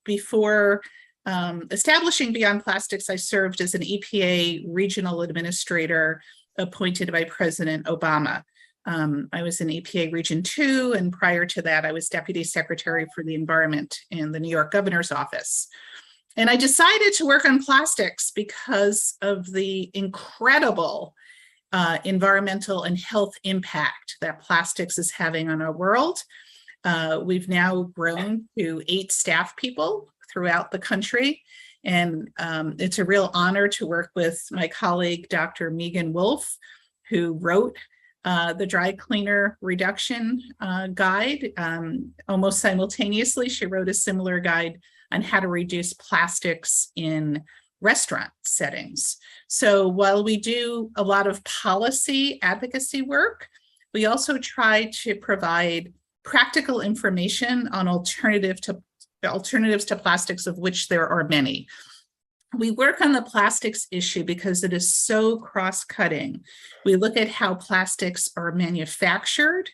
before establishing Beyond Plastics, I served as an EPA regional administrator appointed by President Obama. I was in EPA Region 2, and prior to that, I was Deputy Secretary for the Environment in the New York Governor's Office. And I decided to work on plastics because of the incredible environmental and health impact that plastics is having on our world. We've now grown to 8 staff people throughout the country. And it's a real honor to work with my colleague, Dr. Megan Wolf, who wrote the dry cleaner reduction guide. Almost simultaneously, she wrote a similar guide on how to reduce plastics in restaurant settings. So while we do a lot of policy advocacy work, we also try to provide practical information on alternatives to plastics, of which there are many. We work on the plastics issue because it is so cross-cutting. We look at how plastics are manufactured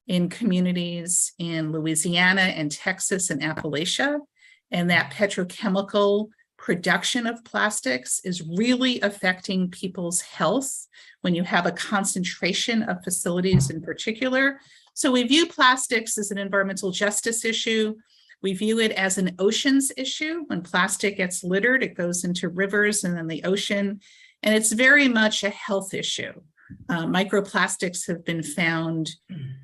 in communities in Louisiana and Texas and Appalachia, and that petrochemical production of plastics is really affecting people's health when you have a concentration of facilities in particular. So we view plastics as an environmental justice issue. We view it as an oceans issue. When plastic gets littered, it goes into rivers and then the ocean, and it's very much a health issue. Microplastics have been found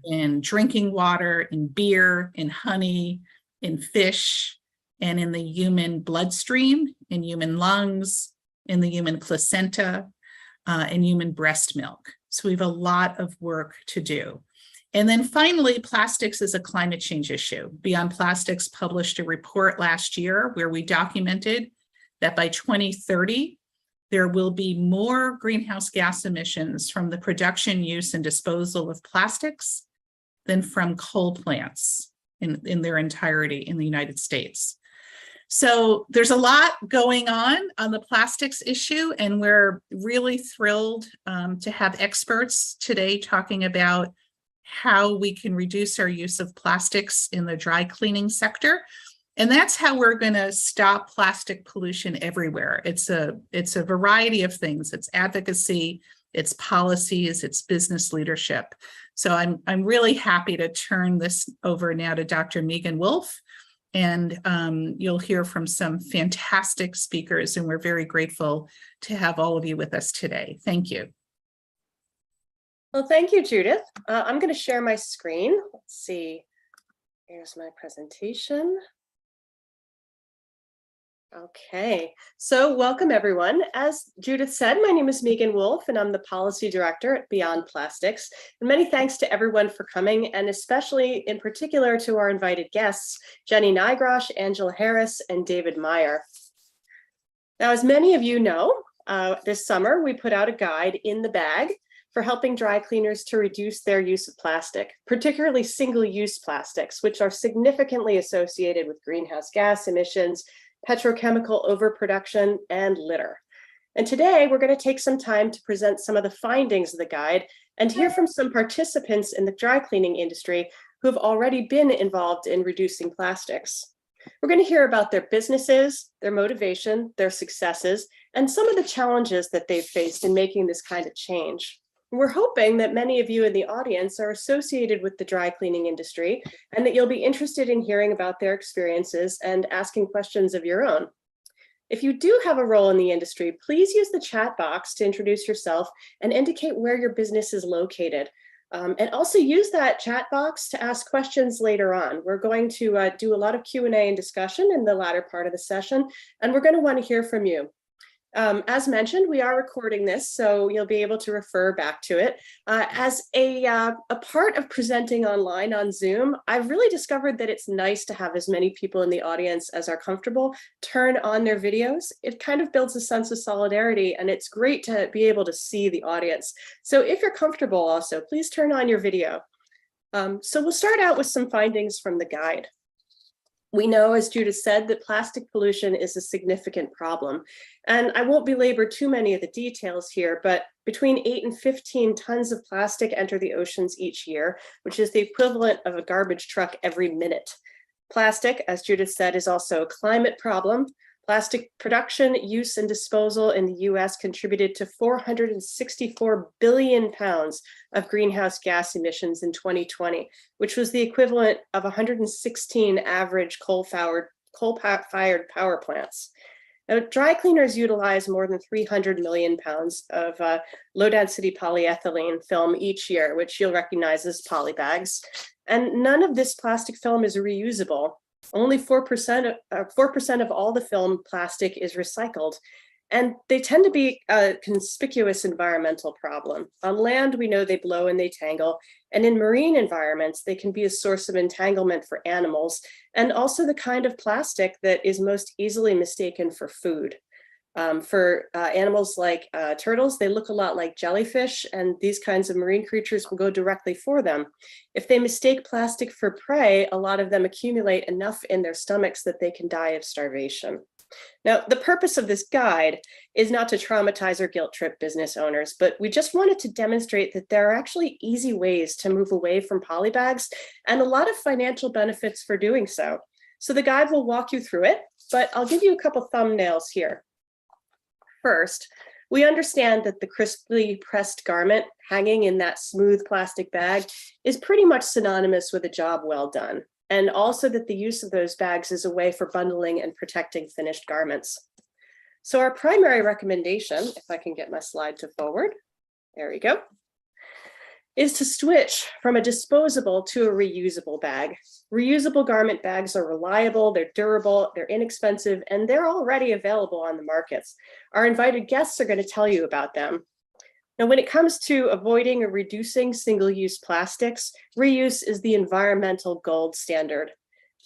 in drinking water, in beer, in honey, in fish, and in the human bloodstream, in human lungs, in the human placenta, and human breast milk. So we have a lot of work to do. And then finally, plastics is a climate change issue. Beyond Plastics published a report last year where we documented that by 2030, there will be more greenhouse gas emissions from the production, use, and disposal of plastics than from coal plants in their entirety in the United States. So there's a lot going on the plastics issue, and we're really thrilled to have experts today talking about how we can reduce our use of plastics in the dry cleaning sector. And that's how we're going to stop plastic pollution everywhere. It's a variety of things. It's advocacy, it's policies, it's business leadership. So I'm really happy to turn this over now to Dr. Megan Wolf. And you'll hear from some fantastic speakers, and we're very grateful to have all of you with us today. Thank you. Well, thank you, Judith. I'm going to share my screen. Let's see. Here's my presentation. Okay, so welcome everyone. As Judith said, my name is Megan Wolf, and I'm the Policy Director at Beyond Plastics. And many thanks to everyone for coming, and especially in particular to our invited guests, Jenny Nygrosh, Angela Harris, and David Meyer. Now, as many of you know, this summer we put out a guide, In the Bag, for helping dry cleaners to reduce their use of plastic, particularly single-use plastics, which are significantly associated with greenhouse gas emissions, petrochemical overproduction, and litter. And today we're going to take some time to present some of the findings of the guide and hear from some participants in the dry cleaning industry who have already been involved in reducing plastics. We're going to hear about their businesses, their motivation, their successes, and some of the challenges that they've faced in making this kind of change. We're hoping that many of you in the audience are associated with the dry cleaning industry and that you'll be interested in hearing about their experiences and asking questions of your own. If you do have a role in the industry, please use the chat box to introduce yourself and indicate where your business is located. And also use that chat box to ask questions later on. We're going to do a lot of Q&A and discussion in the latter part of the session, and we're going to want to hear from you. As mentioned, we are recording this, so you'll be able to refer back to it. As a part of presenting online on Zoom, I've really discovered that it's nice to have as many people in the audience as are comfortable turn on their videos. It kind of builds a sense of solidarity, and it's great to be able to see the audience. So if you're comfortable also, please turn on your video. So we'll start out with some findings from the guide. We know, as Judith said, that plastic pollution is a significant problem. And I won't belabor too many of the details here, but between 8 and 15 tons of plastic enter the oceans each year, which is the equivalent of a garbage truck every minute. Plastic, as Judith said, is also a climate problem. Plastic production, use, and disposal in the US contributed to 464 billion pounds of greenhouse gas emissions in 2020, which was the equivalent of 116 average coal-fired power plants. Now, dry cleaners utilize more than 300 million pounds of low-density polyethylene film each year, which you'll recognize as polybags. And none of this plastic film is reusable. Only 4% of all the film plastic is recycled. And they tend to be a conspicuous environmental problem. On land, we know they blow and they tangle. And in marine environments, they can be a source of entanglement for animals, and also the kind of plastic that is most easily mistaken for food. For animals like turtles, they look a lot like jellyfish, and these kinds of marine creatures will go directly for them. If they mistake plastic for prey, a lot of them accumulate enough in their stomachs that they can die of starvation. Now, the purpose of this guide is not to traumatize or guilt trip business owners, but we just wanted to demonstrate that there are actually easy ways to move away from polybags and a lot of financial benefits for doing so. So the guide will walk you through it, but I'll give you a couple thumbnails here. First, we understand that the crisply pressed garment hanging in that smooth plastic bag is pretty much synonymous with a job well done, and also that the use of those bags is a way for bundling and protecting finished garments. So our primary recommendation, if I can get my slide to forward, there we go, is to switch from a disposable to a reusable bag. Reusable garment bags are reliable, they're durable, they're inexpensive, and they're already available on the markets. Our invited guests are going to tell you about them. Now, when it comes to avoiding or reducing single-use plastics, reuse is the environmental gold standard.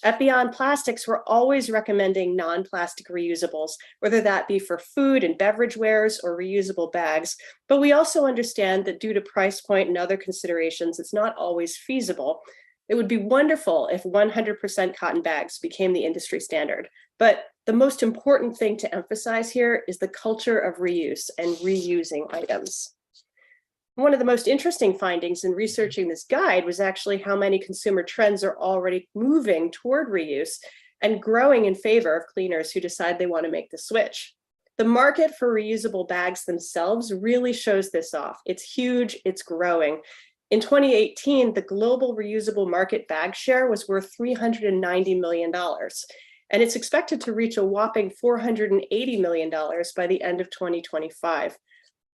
At Beyond Plastics, we're always recommending non-plastic reusables, whether that be for food and beverage wares or reusable bags. But we also understand that due to price point and other considerations, it's not always feasible. It would be wonderful if 100% cotton bags became the industry standard. But the most important thing to emphasize here is the culture of reuse and reusing items. One of the most interesting findings in researching this guide was actually how many consumer trends are already moving toward reuse and growing in favor of cleaners who decide they want to make the switch. The market for reusable bags themselves really shows this off. It's huge, it's growing. In 2018, the global reusable market bag share was worth $390 million, and it's expected to reach a whopping $480 million by the end of 2025.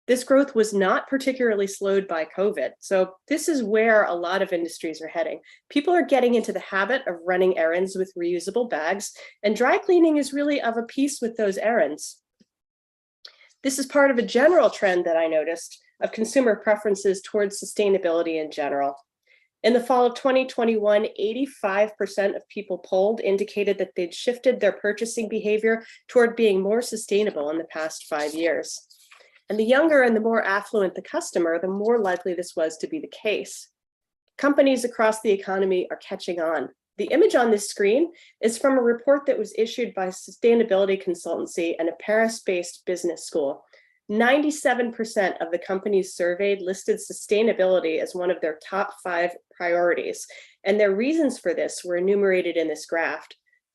This growth was not particularly slowed by COVID. So this is where a lot of industries are heading. People are getting into the habit of running errands with reusable bags, and dry cleaning is really of a piece with those errands. This is part of a general trend that I noticed of consumer preferences towards sustainability in general. In the fall of 2021, 85% of people polled indicated that they'd shifted their purchasing behavior toward being more sustainable in the past 5 years. And the younger and the more affluent the customer, the more likely this was to be the case. Companies across the economy are catching on. The image on this screen is from a report that was issued by a sustainability consultancy and a Paris-based business school. 97% of the companies surveyed listed sustainability as one of their top 5 priorities, and their reasons for this were enumerated in this graph.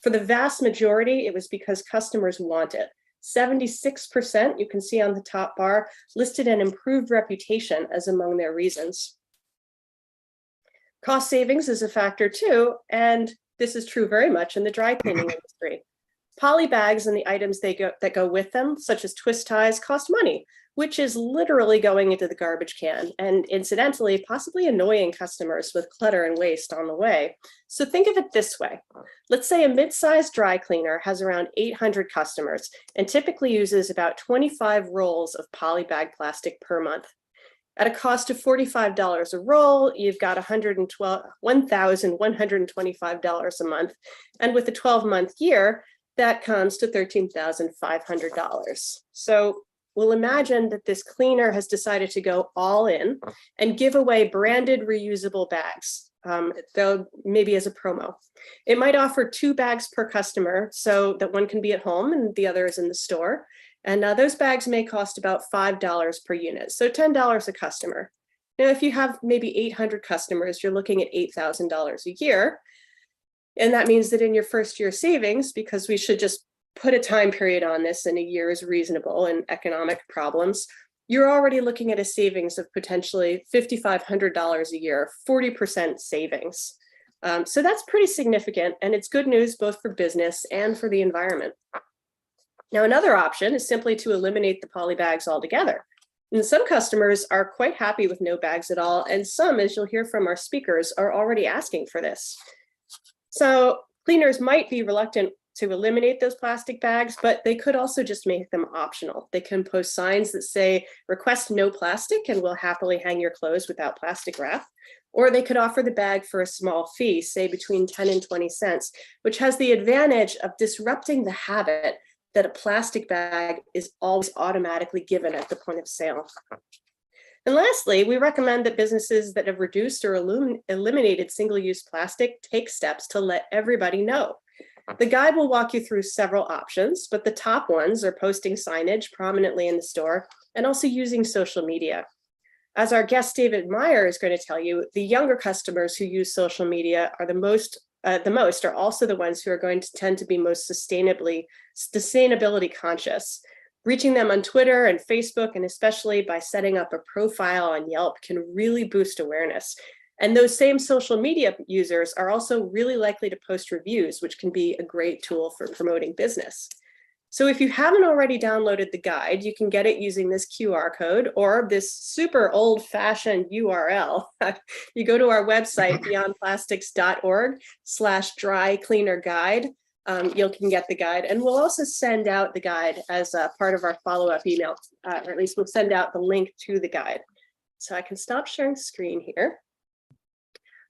For the vast majority, it was because customers want it. 76%, you can see on the top bar, listed an improved reputation as among their reasons. Cost savings is a factor too, and this is true very much in the dry cleaning industry. Poly bags and the items that go with them, such as twist ties, cost money, which is literally going into the garbage can, and incidentally, possibly annoying customers with clutter and waste on the way. So think of it this way. Let's say a mid-sized dry cleaner has around 800 customers and typically uses about 25 rolls of poly bag plastic per month. At a cost of $45 a roll, you've got $1,125 a month. And with a 12-month year, that comes to $13,500. So we'll imagine that this cleaner has decided to go all in and give away branded reusable bags, though maybe as a promo. It might offer 2 bags per customer so that one can be at home and the other is in the store. And those bags may cost about $5 per unit, so $10 a customer. Now, if you have maybe 800 customers, you're looking at $8,000 a year. And that means that in your first year savings, because we should just put a time period on this, and a year is reasonable in economic problems, you're already looking at a savings of potentially $5,500 a year, 40% savings. So that's pretty significant, and it's good news both for business and for the environment. Now, another option is simply to eliminate the poly bags altogether. And some customers are quite happy with no bags at all, and some, as you'll hear from our speakers, are already asking for this. So cleaners might be reluctant to eliminate those plastic bags, but they could also just make them optional. They can post signs that say, request no plastic, and we'll happily hang your clothes without plastic wrap. Or they could offer the bag for a small fee, say between 10 and 20 cents, which has the advantage of disrupting the habit that a plastic bag is always automatically given at the point of sale. And lastly, we recommend that businesses that have reduced or eliminated single-use plastic take steps to let everybody know. The guide will walk you through several options, but the top ones are posting signage prominently in the store and also using social media. As our guest David Meyer is going to tell you, the younger customers who use social media are the most are also the ones who are going to tend to be most sustainability conscious. Reaching them on Twitter and Facebook, and especially by setting up a profile on Yelp, can really boost awareness. And those same social media users are also really likely to post reviews, which can be a great tool for promoting business. So if you haven't already downloaded the guide, you can get it using this QR code or this super old-fashioned URL. You go to our website, beyondplastics.org/dry cleaner guide. You can get the guide, and we'll also send out the guide as a part of our follow-up email, or at least we'll send out the link to the guide. So I can stop sharing screen here.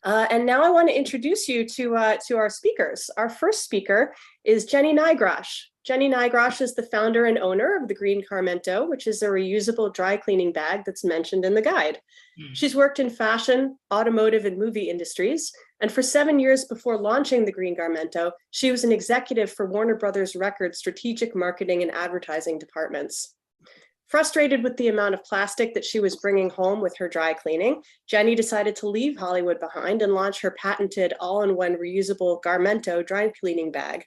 And now I want to introduce you to our speakers. Our first speaker is Jenny Nygrosh. Jenny Nygrosh is the founder and owner of the Green Garmento, which is a reusable dry cleaning bag that's mentioned in the guide. She's worked in fashion, automotive, and movie industries. And for 7 years before launching the Green Garmento, she was an executive for Warner Brothers Records strategic marketing and advertising departments. Frustrated with the amount of plastic that she was bringing home with her dry cleaning, Jenny decided to leave Hollywood behind and launch her patented all-in-one reusable Garmento dry cleaning bag.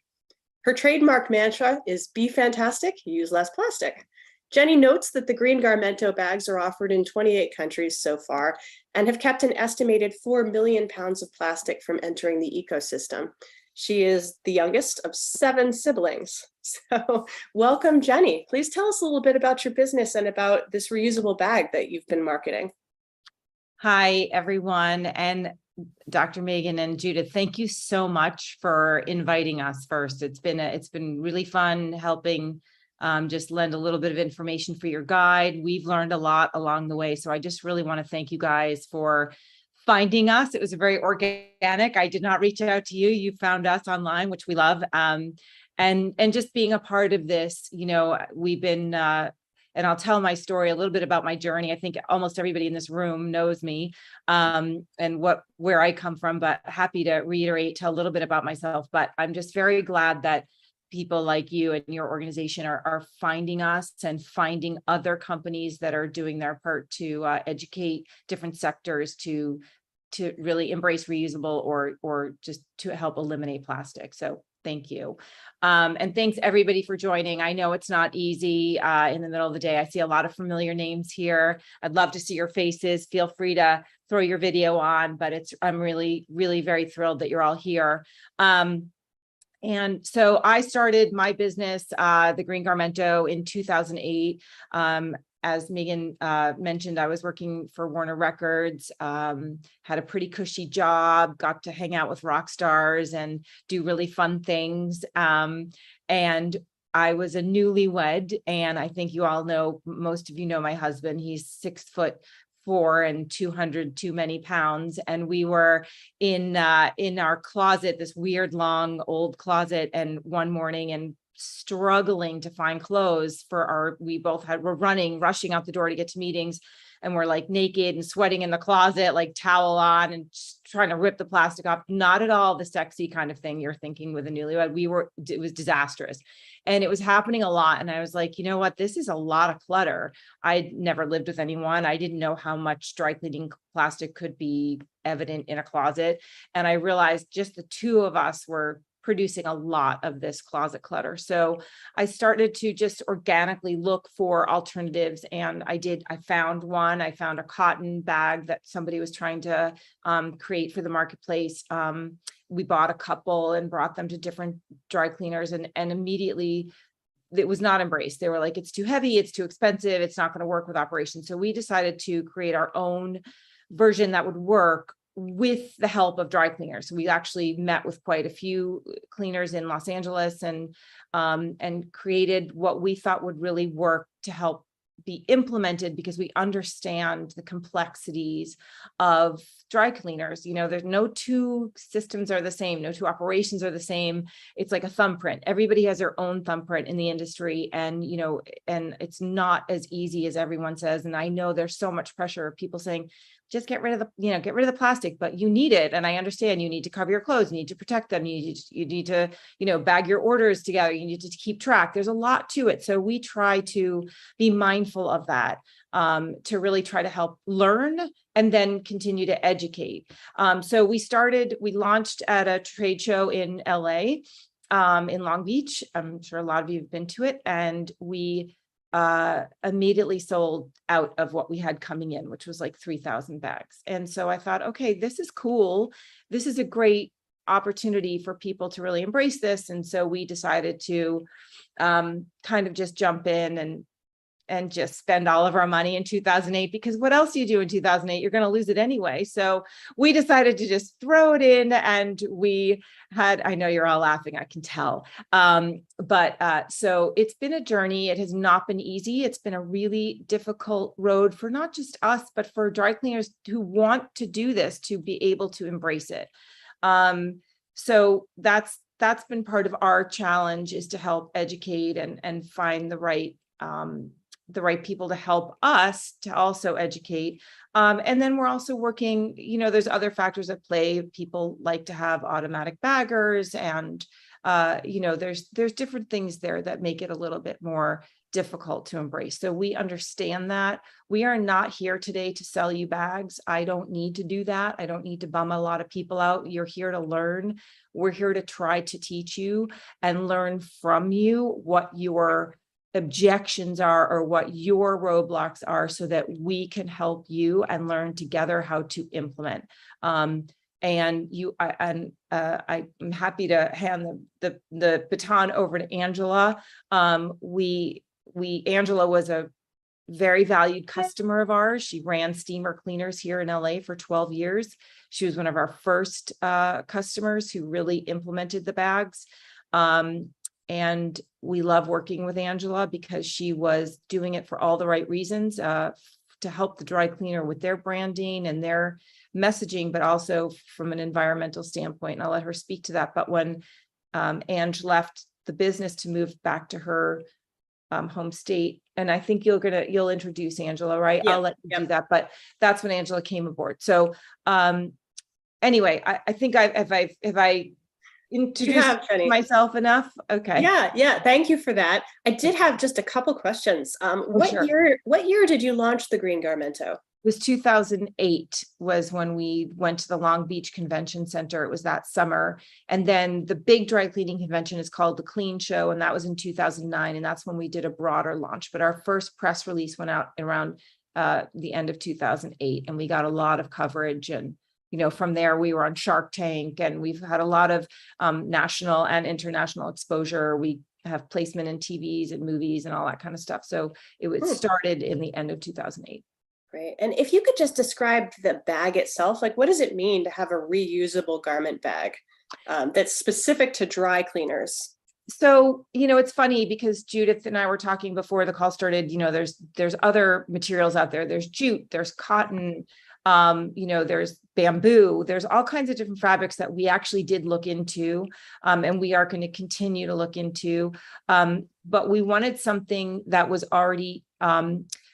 Her trademark mantra is "Be fantastic, use less plastic." Jenny notes that the Green Garmento bags are offered in 28 countries so far and have kept an estimated 4 million pounds of plastic from entering the ecosystem. She is the youngest of 7 siblings. So welcome, Jenny. Please tell us a little bit about your business and about this reusable bag that you've been marketing. Hi, everyone. And Dr. Megan and Judith, thank you so much for inviting us first. It's been really fun helping just lend a little bit of information for your guide. We've learned a lot along the way. So I just really want to thank you guys for finding us. It was very organic. I did not reach out to you. You found us online, which we love. And just being a part of this, you know, we've been, and I'll tell my story, a little bit about my journey. I think almost everybody in this room knows me and where I come from, but happy to reiterate, tell a little bit about myself. But I'm just very glad that people like you and your organization are finding us and finding other companies that are doing their part to educate different sectors to really embrace reusable or just to help eliminate plastic. So thank you. And thanks everybody for joining. I know it's not easy in the middle of the day. I see a lot of familiar names here. I'd love to see your faces. Feel free to throw your video on, but I'm really, really very thrilled that you're all here. And so I started my business, the Green Garmento, in 2008. As Megan mentioned, I was working for Warner Records, had a pretty cushy job, got to hang out with rock stars and do really fun things. And I was a newlywed, and I think you all know, most of you know my husband. He's 6'4" and 200 too many pounds. And we were in our closet, this weird long old closet. And one morning, and struggling to find clothes for we're rushing out the door to get to meetings, and we're like naked and sweating in the closet, like towel on and trying to rip the plastic off. Not at all the sexy kind of thing you're thinking with a newlywed. It was disastrous. And it was happening a lot. And I was like, you know what, this is a lot of clutter. I'd never lived with anyone. I didn't know how much dry cleaning plastic could be evident in a closet. And I realized just the two of us were producing a lot of this closet clutter. So I started to just organically look for alternatives. And I found a cotton bag that somebody was trying to create for the marketplace. We bought a couple and brought them to different dry cleaners, and immediately it was not embraced. They were like, it's too heavy, it's too expensive, it's not going to work with operations. So we decided to create our own version that would work with the help of dry cleaners. We actually met with quite a few cleaners in Los Angeles and created what we thought would really work to help be implemented, because we understand the complexities of dry cleaners. There's no two systems are the same, no two operations are the same. It's like a thumbprint. Everybody has their own thumbprint in the industry, and and it's not as easy as everyone says. And I know there's so much pressure of people saying, just get rid of the plastic, but you need it. And I understand you need to cover your clothes, you need to protect them, you need to, bag your orders together, you need to keep track. There's a lot to it. So we try to be mindful of that, to really try to help learn and then continue to educate. So we launched at a trade show in LA, in Long Beach. I'm sure a lot of you have been to it. And we immediately sold out of what we had coming in, which was like 3,000 bags. And so I thought, okay, this is cool. This is a great opportunity for people to really embrace this. And so we decided to kind of just jump in and just spend all of our money in 2008, because what else do you do in 2008? You're going to lose it anyway. So we decided to just throw it in, and I know you're all laughing, I can tell. So it's been a journey. It has not been easy. It's been a really difficult road for not just us, but for dry cleaners who want to do this, to be able to embrace it. So that's been part of our challenge, is to help educate and find the right people to help us to also educate. And then we're also working, there's other factors at play. People like to have automatic baggers, and, there's different things there that make it a little bit more difficult to embrace. So we understand that. We are not here today to sell you bags. I don't need to do that. I don't need to bum a lot of people out. You're here to learn. We're here to try to teach you and learn from you what your objections are or what your roadblocks are, so that we can help you and learn together how to implement. I'm happy to hand the baton over to Angela. Angela was a very valued customer of ours. She ran steamer cleaners here in LA for 12 years. She was one of our first customers who really implemented the bags. And we love working with Angela, because she was doing it for all the right reasons, to help the dry cleaner with their branding and their messaging, but also from an environmental standpoint. And I'll let her speak to that. But when Ange left the business to move back to her home state, and I think you'll introduce Angela, right? Yeah, I'll let you do that. But that's when Angela came aboard. So anyway, I think have I introduced myself enough? Okay. Yeah. Thank you for that. I did have just a couple questions. Sure. What year did you launch the Green Garmento? It was 2008 was when we went to the Long Beach Convention Center. It was that summer. And then the big dry cleaning convention is called the Clean Show. And that was in 2009. And that's when we did a broader launch. But our first press release went out around the end of 2008. And we got a lot of coverage, and from there, we were on Shark Tank, and we've had a lot of national and international exposure. We have placement in TVs and movies and all that kind of stuff. So it started in the end of 2008. Great. And if you could just describe the bag itself, like what does it mean to have a reusable garment bag that's specific to dry cleaners? So, it's funny, because Judith and I were talking before the call started, there's other materials out there. There's jute, there's cotton. There's bamboo, there's all kinds of different fabrics that we actually did look into, and we are going to continue to look into. But we wanted something that was already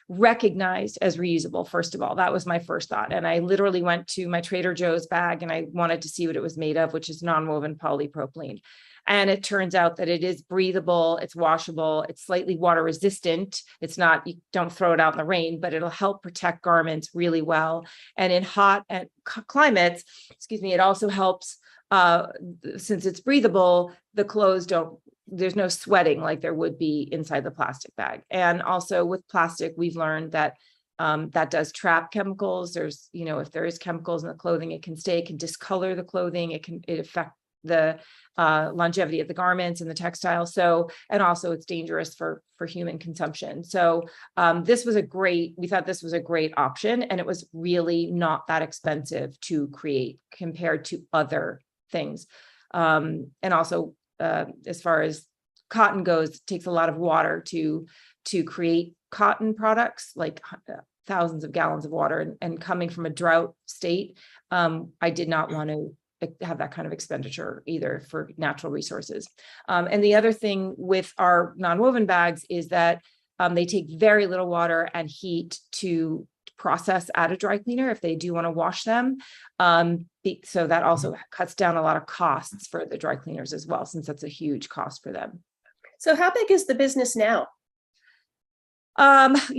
recognized as reusable. First of all, that was my first thought. And I literally went to my Trader Joe's bag and I wanted to see what it was made of, which is non-woven polypropylene. And it turns out that it is breathable, it's washable, it's slightly water resistant. It's not, you don't throw it out in the rain, but it'll help protect garments really well. And in hot climates, it also helps, since it's breathable, the clothes there's no sweating like there would be inside the plastic bag. And also with plastic, we've learned that that does trap chemicals. There's, if there is chemicals in the clothing, it can discolor the clothing. It affect the longevity of the garments and the textile. So, and also it's dangerous for human consumption. So we thought this was a great option, and it was really not that expensive to create compared to other things. And also as far as cotton goes, it takes a lot of water to create cotton products, like thousands of gallons of water, and coming from a drought state, I did not want to have that kind of expenditure either for natural resources. And the other thing with our non-woven bags is that they take very little water and heat to process at a dry cleaner if they do want to wash them. So that also cuts down a lot of costs for the dry cleaners as well, since that's a huge cost for them. So how big is the business now? We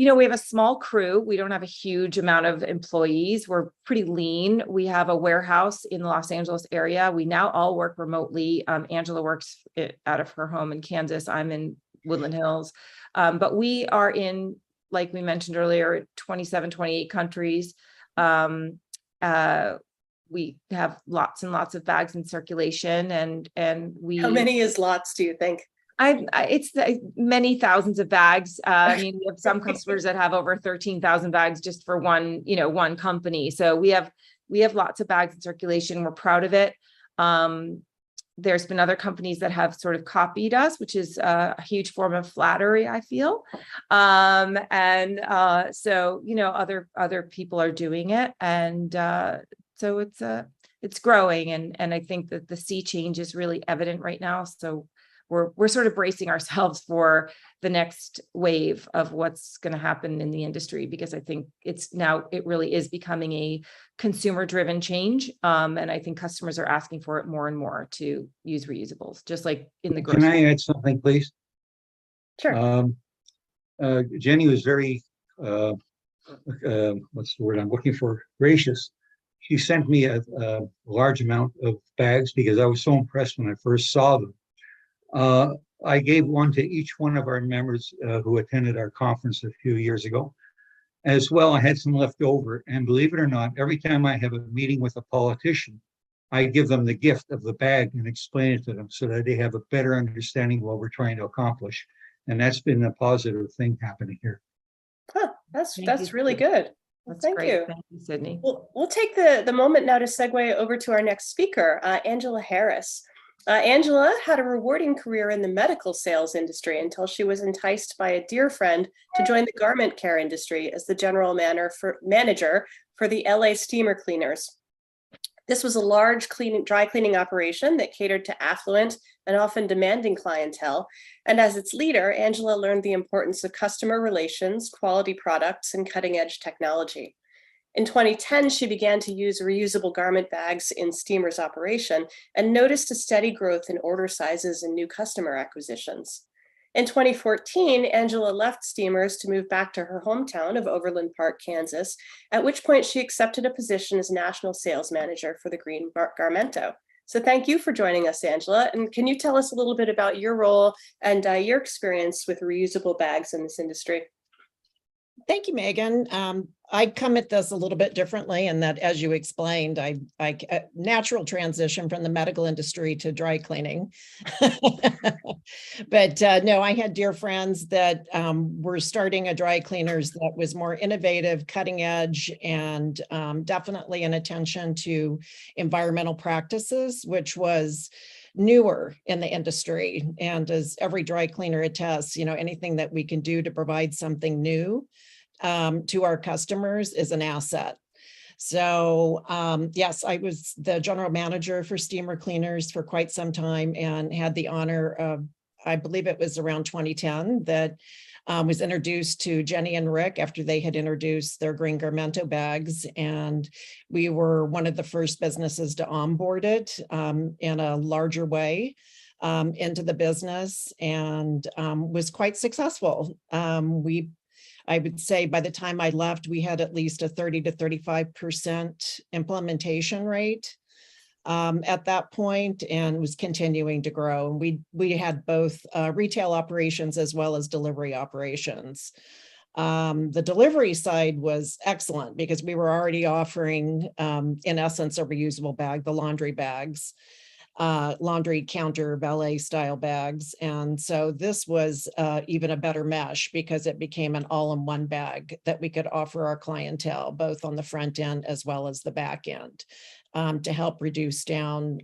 have a small crew. We don't have a huge amount of employees. We're pretty lean. We have a warehouse in the Los Angeles area. We now all work remotely. Angela works out of her home in Kansas. I'm in Woodland Hills. But we are in, like we mentioned earlier, 27, 28 countries. We have lots and lots of bags in circulation, and we. How many is lots, do you think? It's many thousands of bags. We have some customers that have over 13,000 bags just for one company. So we have lots of bags in circulation. We're proud of it. There's been other companies that have sort of copied us, which is a huge form of flattery, I feel. So other people are doing it, and so it's growing, and I think that the sea change is really evident right now. So we're sort of bracing ourselves for the next wave of what's going to happen in the industry, because I think it really is becoming a consumer driven change. And I think customers are asking for it more and more to use reusables, just like in the grocery. Can I add something, please? Sure. Jenny was very, what's the word I'm looking for? Gracious. She sent me a large amount of bags because I was so impressed when I first saw them. I gave one to each one of our members who attended our conference a few years ago. As well, I had some left over, and believe it or not, every time I have a meeting with a politician, I give them the gift of the bag and explain it to them so that they have a better understanding of what we're trying to accomplish. And that's been a positive thing happening here. Huh, that's really good. Well, thank you. Thank you, Sydney. We'll take the moment now to segue over to our next speaker, Angela Harris. Angela had a rewarding career in the medical sales industry until she was enticed by a dear friend to join the garment care industry as the general manager for the LA Steamer Cleaners. This was a large dry cleaning operation that catered to affluent and often demanding clientele. And as its leader, Angela learned the importance of customer relations, quality products, and cutting-edge technology. In 2010, she began to use reusable garment bags in Steamer's operation and noticed a steady growth in order sizes and new customer acquisitions. In 2014, Angela left Steamers to move back to her hometown of Overland Park, Kansas, at which point she accepted a position as national sales manager for the Green Garmento. So thank you for joining us, Angela. And can you tell us a little bit about your role and your experience with reusable bags in this industry? Thank you, Megan. I come at this a little bit differently in that, as you explained, I natural transition from the medical industry to dry cleaning. But no, I had dear friends that were starting a dry cleaners that was more innovative, cutting edge, and definitely an attention to environmental practices, which was newer in the industry. And as every dry cleaner attests, anything that we can do to provide something new to our customers is an asset. So yes, I was the general manager for steamer cleaners for quite some time and had the honor of, I believe it was around 2010 that was introduced to Jenny and Rick after they had introduced their green Garmento bags. And we were one of the first businesses to onboard it in a larger way into the business, and was quite successful. I would say by the time I left, we had at least a 30 to 35% implementation rate at that point, and was continuing to grow. And we had both retail operations as well as delivery operations. The delivery side was excellent because we were already offering, in essence, a reusable bag, the laundry bags, laundry counter valet style bags. And so this was even a better mesh because it became an all-in-one bag that we could offer our clientele, both on the front end as well as the back end, to help reduce down,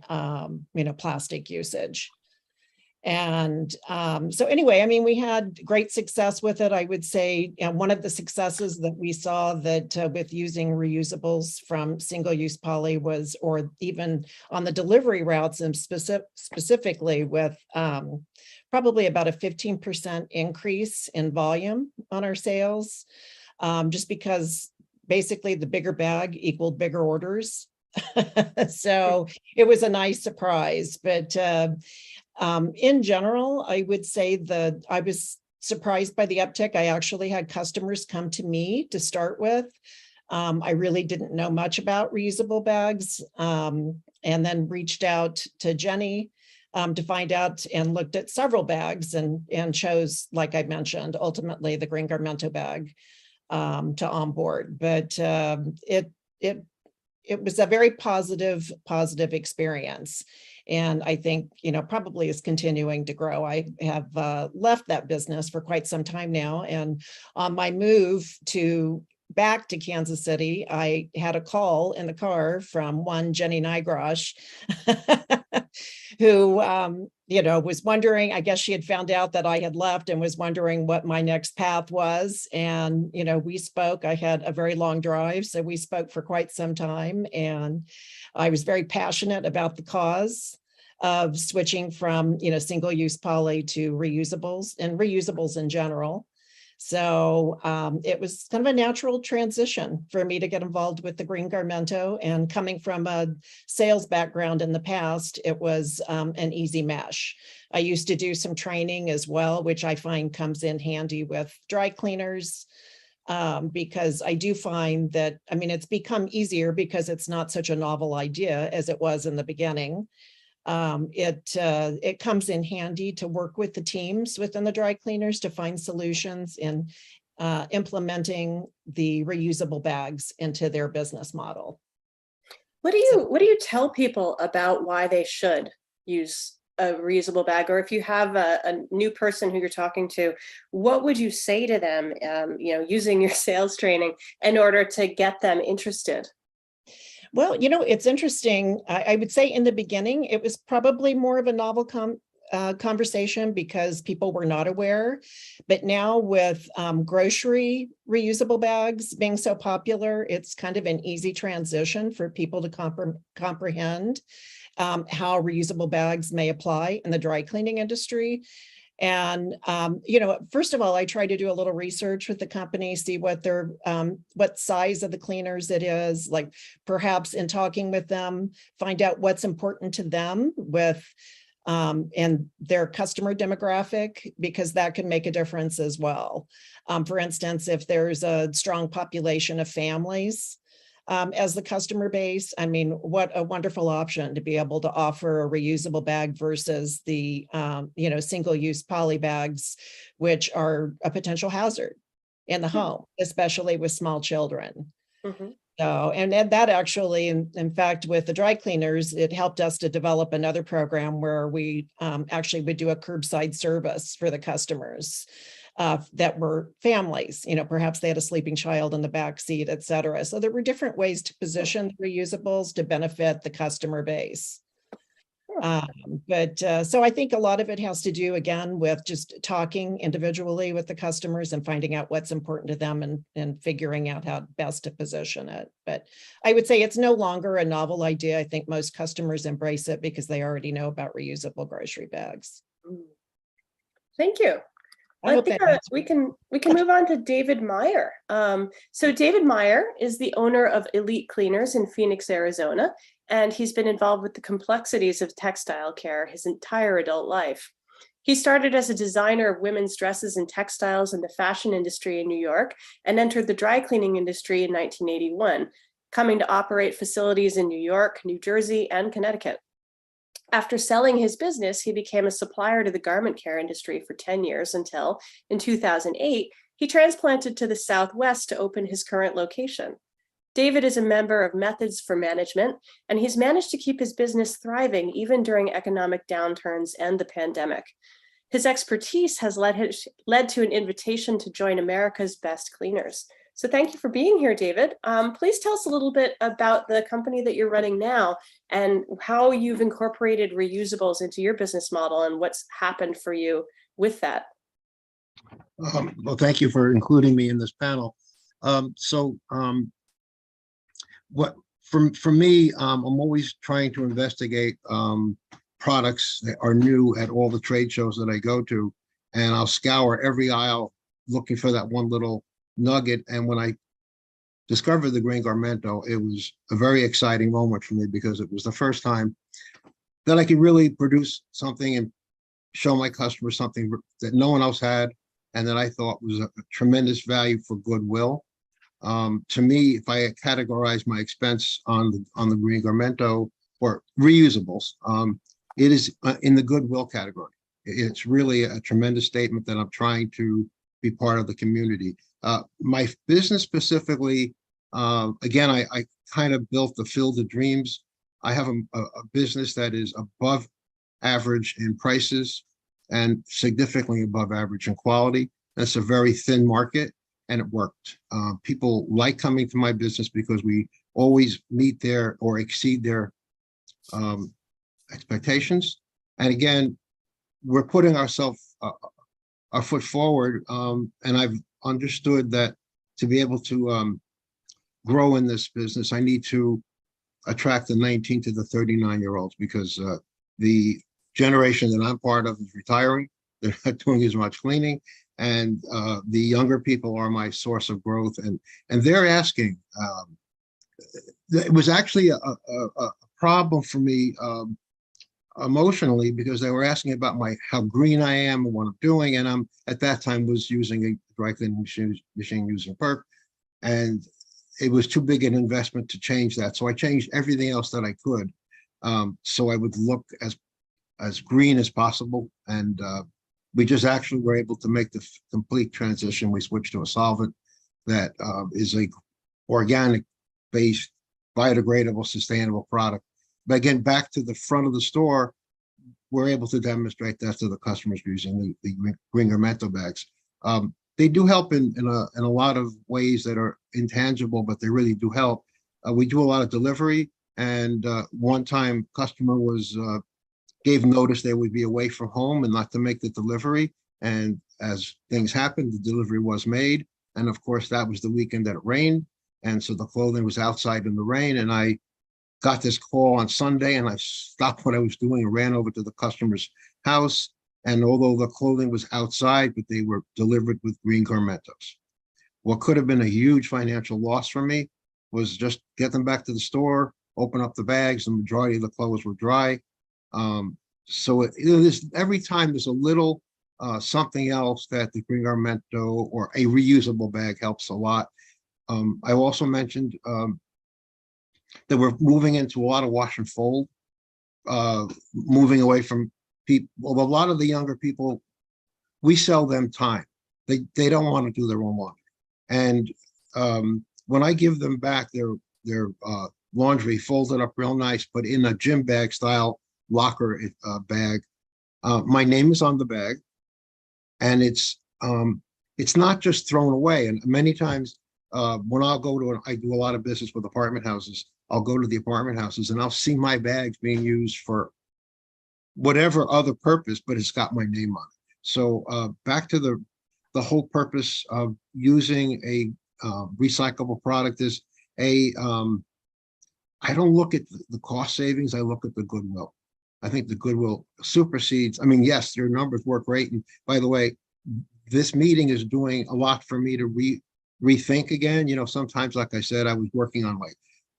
plastic usage. And so anyway, I mean, we had great success with it. I would say, and one of the successes that we saw that with using reusables from single-use poly was, or even on the delivery routes and specifically with probably about a 15% increase in volume on our sales, just because basically the bigger bag equaled bigger orders. So it was a nice surprise, but in general, I would say that I was surprised by the uptick. I actually had customers come to me to start with. I really didn't know much about reusable bags, and then reached out to Jenny to find out, and looked at several bags and chose, like I mentioned, ultimately the green Garmento bag to onboard. But it was a very positive experience. And I think, probably is continuing to grow. I have left that business for quite some time now. And on my move back to Kansas City, I had a call in the car from one Jenny Nygrosh, who, was wondering, I guess she had found out that I had left and was wondering what my next path was. And, we spoke. I had a very long drive, so we spoke for quite some time. And I was very passionate about the cause of switching from, single-use poly to reusables and reusables in general. So it was kind of a natural transition for me to get involved with the green Garmento, and coming from a sales background in the past, it was an easy mesh. I used to do some training as well, which I find comes in handy with dry cleaners, because I do find that, it's become easier because it's not such a novel idea as it was in the beginning. It comes in handy to work with the teams within the dry cleaners to find solutions in implementing the reusable bags into their business model. What do you tell people about why they should use a reusable bag? Or if you have a new person who you're talking to, what would you say to them, using your sales training in order to get them interested? Well, it's interesting. I would say in the beginning, it was probably more of a novel conversation because people were not aware. But now with grocery reusable bags being so popular, it's kind of an easy transition for people to comprehend how reusable bags may apply in the dry cleaning industry. And, first of all, I try to do a little research with the company, see what what size of the cleaners it is, like perhaps in talking with them, find out what's important to them with and their customer demographic, because that can make a difference as well. For instance, if there's a strong population of families as the customer base, what a wonderful option to be able to offer a reusable bag versus the, single-use poly bags, which are a potential hazard in the home, especially with small children. Mm-hmm. So, and that actually, in fact, with the dry cleaners, it helped us to develop another program where we actually would do a curbside service for the customers. That were families, perhaps they had a sleeping child in the back seat, et cetera. So there were different ways to position the reusables to benefit the customer base. So I think a lot of it has to do, again, with just talking individually with the customers and finding out what's important to them and figuring out how best to position it. But I would say it's no longer a novel idea. I think most customers embrace it because they already know about reusable grocery bags. Thank you. I hope that answers. we can move on to David Meyer. So David Meyer is the owner of Elite Cleaners in Phoenix, Arizona, and he's been involved with the complexities of textile care his entire adult life. He started as a designer of women's dresses and textiles in the fashion industry in New York and entered the dry cleaning industry in 1981, coming to operate facilities in New York, New Jersey, and Connecticut. After selling his business, he became a supplier to the garment care industry for 10 years until, in 2008, he transplanted to the Southwest to open his current location. David is a member of Methods for Management, and he's managed to keep his business thriving even during economic downturns and the pandemic. His expertise has led to an invitation to join America's Best Cleaners. So thank you for being here, David. Please tell us a little bit about the company that you're running now and how you've incorporated reusables into your business model and what's happened for you with that. Well, thank you for including me in this panel. For me, I'm always trying to investigate products that are new at all the trade shows that I go to, and I'll scour every aisle looking for that one little nugget. And when I discovered the green garmento, it was a very exciting moment for me because it was the first time that I could really produce something and show my customers something that no one else had and that I thought was a tremendous value for goodwill. To me, if I categorize my expense on the green garmento or reusables, it is in the goodwill category. It's really a tremendous statement that I'm trying to be part of the community. My business specifically, again, I kind of built the Field of Dreams. I have a business that is above average in prices and significantly above average in quality. That's a very thin market, and it worked. People like coming to my business because we always meet their or exceed their expectations. And again, we're putting ourselves our foot forward, and I've understood that to be able to grow in this business, I need to attract the 19 to the 39-year-olds because the generation that I'm part of is retiring. They're not doing as much cleaning, and the younger people are my source of growth. And they're asking. It was actually a problem for me emotionally because they were asking about how green I am and what I'm doing, and I'm at that time was using a dry cleaning machine using PERC, and it was too big an investment to change that. So I changed everything else that I could, so I would look as green as possible. And we just actually were able to make the complete transition. We switched to a solvent that is a organic-based, biodegradable, sustainable product. But again, back to the front of the store, we're able to demonstrate that to the customers using the green garmento bags. They do help in a lot of ways that are intangible, but they really do help. We do a lot of delivery, and one time customer gave notice they would be away from home and not to make the delivery. And as things happened, the delivery was made. And of course, that was the weekend that it rained. And so the clothing was outside in the rain. And I got this call on Sunday, and I stopped what I was doing and ran over to the customer's house. And although the clothing was outside, but they were delivered with green garmentos. What could have been a huge financial loss for me was just get them back to the store, open up the bags. The majority of the clothes were dry. So every time there's a little something else that the green garmento or a reusable bag helps a lot. I also mentioned that we're moving into a lot of wash and fold, moving away from people. Well, a lot of the younger people, we sell them time. They don't want to do their own laundry. And when I give them back their laundry folded up real nice, but in a gym bag style locker bag, my name is on the bag, and it's not just thrown away. And many times when I do a lot of business with apartment houses, I'll go to the apartment houses and I'll see my bags being used for whatever other purpose, but it's got my name on it. So back to the whole purpose of using a recyclable product is I don't look at the cost savings, I look at the goodwill. I think the goodwill supersedes, I mean, yes, your numbers work great. And by the way, this meeting is doing a lot for me to rethink again. You know, sometimes, like I said, I was working on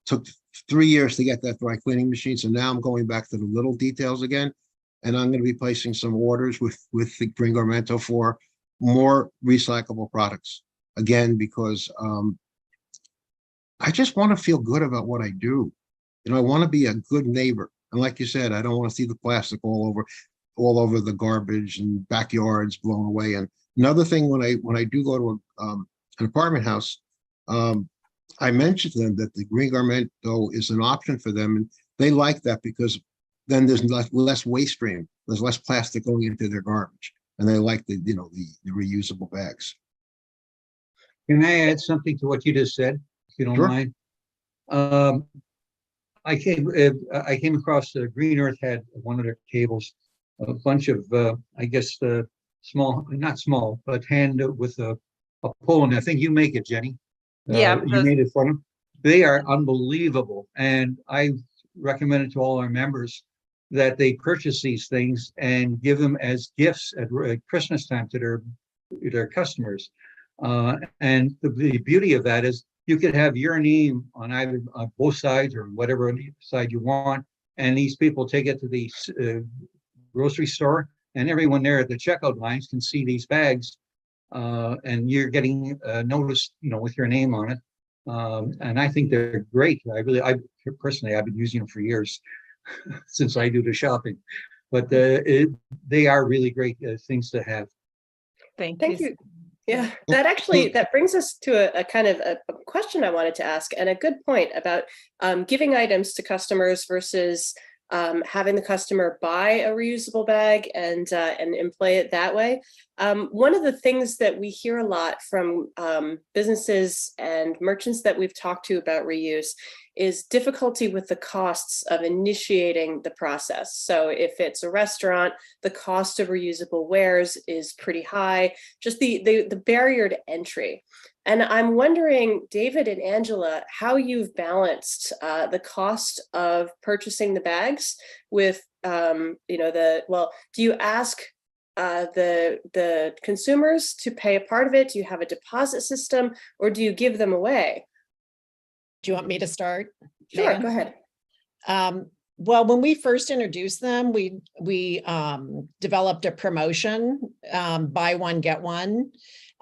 took 3 years to get that dry cleaning machine. So now I'm going back to the little details again. And I'm going to be placing some orders with the Green Garmento for more recyclable products again, because I just want to feel good about what I do. You know, I want to be a good neighbor. And like you said, I don't want to see the plastic all over the garbage and backyards blown away. And another thing, when I do go to an apartment house, I mentioned to them that the Green Garmento is an option for them, and they like that because then there's less waste stream. There's less plastic going into their garbage, and they like the reusable bags. Can I add something to what you just said, if you don't Sure. mind? I came across Green Earth had one of their tables, a bunch of I guess small, not small, but hand with a pole, and I think you make it, Jenny. Yeah, You made it for them. They are unbelievable, and I recommend it to all our members that they purchase these things and give them as gifts at Christmas time to their customers. And the beauty of that is you could have your name on either both sides or whatever side you want, and these people take it to the grocery store, and everyone there at the checkout lines can see these bags, and you're getting noticed, with your name on it. And I think they're great. I personally, I've been using them for years since I do the shopping, but they are really great things to have. thank Thank you. you. Yeah, that brings us to a kind of a question I wanted to ask, and a good point about giving items to customers versus having the customer buy a reusable bag and employ it that way. One of the things that we hear a lot from businesses and merchants that we've talked to about reuse is difficulty with the costs of initiating the process. So if it's a restaurant, the cost of reusable wares is pretty high, just the barrier to entry. And I'm wondering, David and Angela, how you've balanced the cost of purchasing the bags with, do you ask the consumers to pay a part of it? Do you have a deposit system, or do you give them away? Do you want me to start? Sure, Megan? go ahead. Well, when we first introduced them, we developed a promotion, buy one, get one.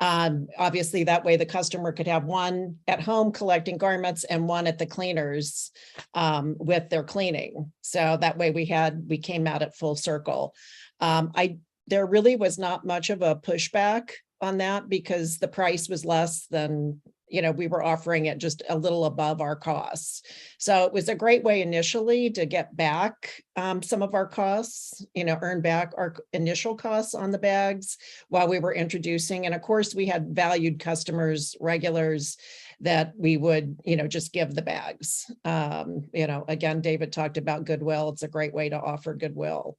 Obviously, that way the customer could have one at home collecting garments and one at the cleaners with their cleaning. So that way we came out at full circle. There really was not much of a pushback on that because the price was less than, we were offering it just a little above our costs. So it was a great way initially to get back some of our costs, earn back our initial costs on the bags while we were introducing. And of course, we had valued customers, regulars that we would, just give the bags. Again, David talked about goodwill. It's a great way to offer goodwill.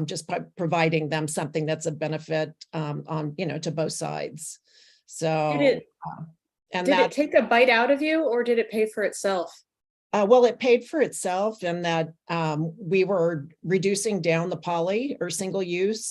Just by providing them something that's a benefit to both sides. So did it take a bite out of you, or did it pay for itself? Well, it paid for itself in that we were reducing down the poly or single use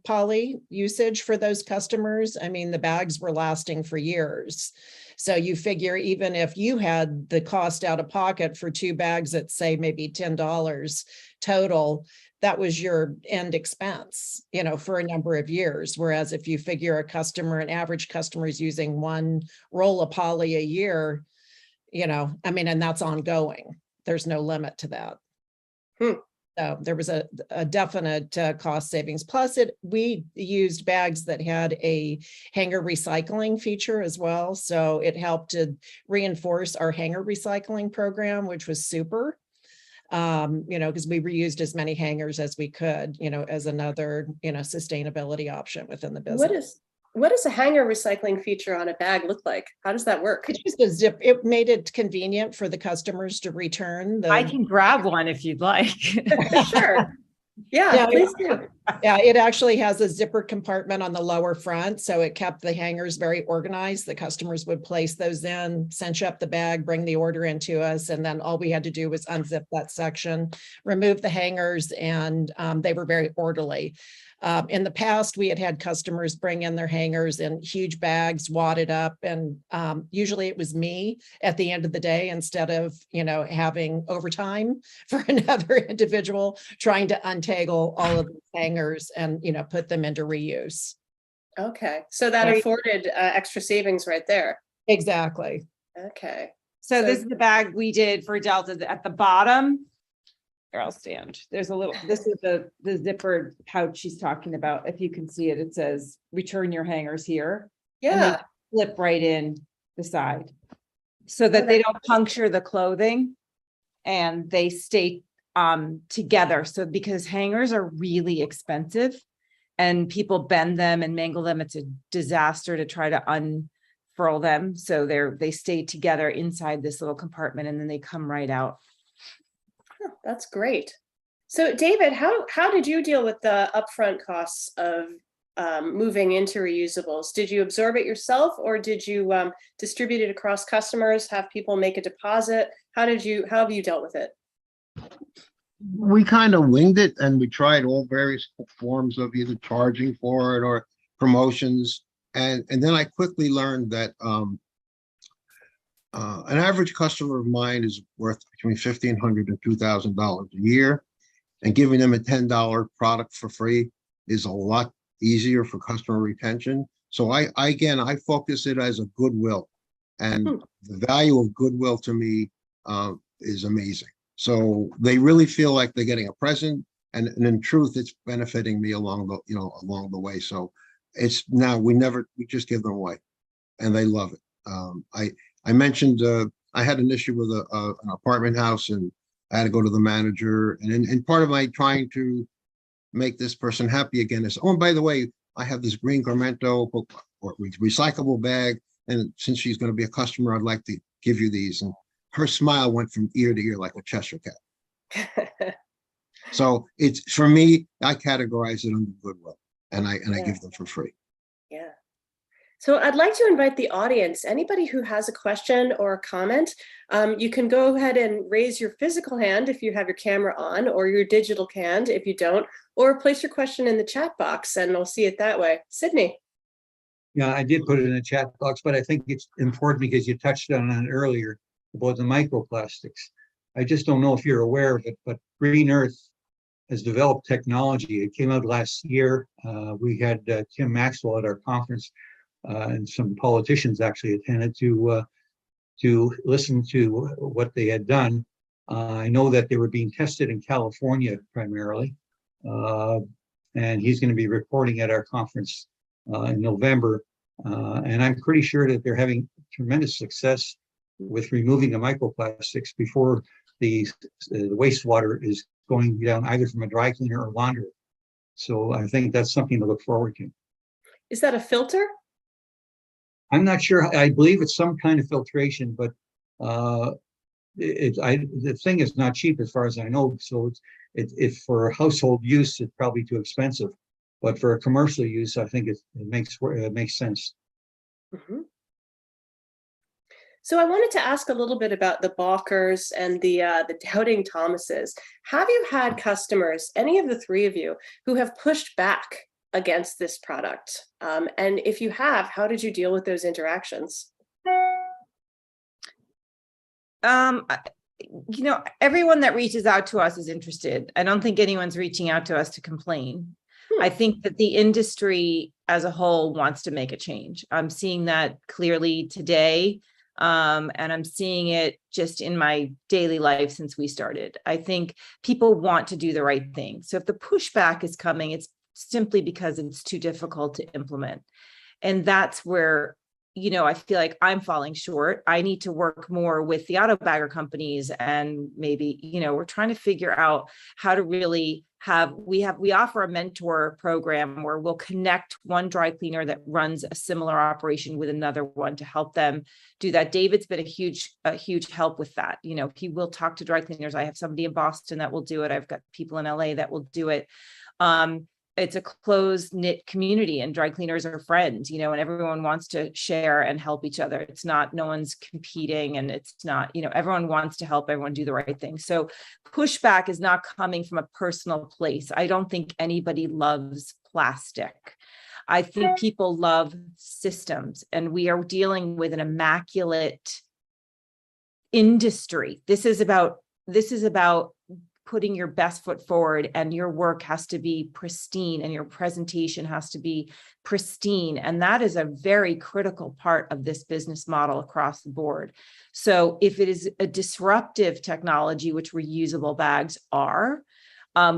poly usage for those customers. I mean, the bags were lasting for years. So you figure even if you had the cost out of pocket for 2 bags at say maybe $10 total, that was your end expense, for a number of years. Whereas if you figure an average customer is using 1 roll of poly a year, and that's ongoing. There's no limit to that. So there was a definite cost savings. Plus we used bags that had a hanger recycling feature as well. So it helped to reinforce our hanger recycling program, which was super. Because we reused as many hangers as we could, as another, sustainability option within the business. What does a hanger recycling feature on a bag look like? How does that work? It's just a zip. It made it convenient for the customers to return. I can grab one if you'd like. Sure. Yeah, Yeah, please do. Yeah, it actually has a zipper compartment on the lower front, so it kept the hangers very organized. The customers would place those in, cinch up the bag, bring the order into us, and then all we had to do was unzip that section, remove the hangers, and they were very orderly. In the past, we had customers bring in their hangers in huge bags, wadded up, and usually it was me at the end of the day instead of, having overtime for another individual trying to untangle all of the hangers and, put them into reuse. Okay, so that Right. afforded extra savings right there. Exactly. Okay. So So- this is the bag we did for Delta at the bottom. Here, I'll stand. There's a little, this is the zippered pouch she's talking about. If you can see it, it says return your hangers here. And they Yeah, flip right in the side so that they don't puncture the clothing and they stay together. So because hangers are really expensive and people bend them and mangle them, it's a disaster to try to unfurl them. So they stay together inside this little compartment and then they come right out. that's great. So David, how did you deal with the upfront costs of moving into reusables? Did you absorb it yourself, or did you distribute it across customers, have people make a deposit? How have you dealt with it? We kind of winged it, and we tried all various forms of either charging for it or promotions. And then I quickly learned that an average customer of mine is worth between $1,500 and $2,000 a year, and giving them a $10 product for free is a lot easier for customer retention. So I focus it as a goodwill, and the value of goodwill to me is amazing. So they really feel like they're getting a present, and in truth, it's benefiting me along the way. So it's now we just give them away, and they love it. I mentioned I had an issue with an apartment house, and I had to go to the manager. And part of my trying to make this person happy again is, oh, and by the way, I have this green Garmento or recyclable bag, and since she's going to be a customer, I'd like to give you these. And her smile went from ear to ear like a Cheshire cat. So it's, for me, I categorize it under goodwill, and I give them for free. Yeah. So I'd like to invite the audience, anybody who has a question or a comment, you can go ahead and raise your physical hand if you have your camera on, or your digital hand if you don't, or place your question in the chat box and we'll see it that way. Sydney. Yeah, I did put it in the chat box, but I think it's important because you touched on it earlier about the microplastics. I just don't know if you're aware of it, but Green Earth has developed technology. It came out last year. We had Tim Maxwell at our conference, and some politicians actually attended to listen to what they had done. I know that they were being tested in California primarily, and he's going to be reporting at our conference in November. And I'm pretty sure that they're having tremendous success with removing the microplastics before the wastewater is going down either from a dry cleaner or laundry. So I think that's something to look forward to. Is that a filter? I'm not sure. I believe it's some kind of filtration, but the thing is not cheap as far as I know. So if for household use, it's probably too expensive. But for commercial use, I think it makes sense. Mm-hmm. So I wanted to ask a little bit about the balkers and the doubting Thomases. Have you had customers, any of the three of you, who have pushed back against this product? And if you have, how did you deal with those interactions? Everyone that reaches out to us is interested. I don't think anyone's reaching out to us to complain. I think that the industry as a whole wants to make a change. I'm seeing that clearly today. And I'm seeing it just in my daily life since we started. I think people want to do the right thing. So if the pushback is coming, it's simply because it's too difficult to implement. And that's where I feel like I'm falling short. I need to work more with the auto bagger companies, and maybe, we're trying to figure out how to really we offer a mentor program where we'll connect one dry cleaner that runs a similar operation with another one to help them do that. David's been a huge help with that. He will talk to dry cleaners. I have somebody in Boston that will do it. I've got people in LA that will do it. It's a close knit community, and dry cleaners are friends, and everyone wants to share and help each other. It's not, no one's competing, and it's not, everyone wants to help everyone do the right thing. So pushback is not coming from a personal place. I don't think anybody loves plastic. I think people love systems, and we are dealing with an immaculate industry. This is about putting your best foot forward, and your work has to be pristine, and your presentation has to be pristine. And that is a very critical part of this business model across the board. So if it is a disruptive technology, which reusable bags are,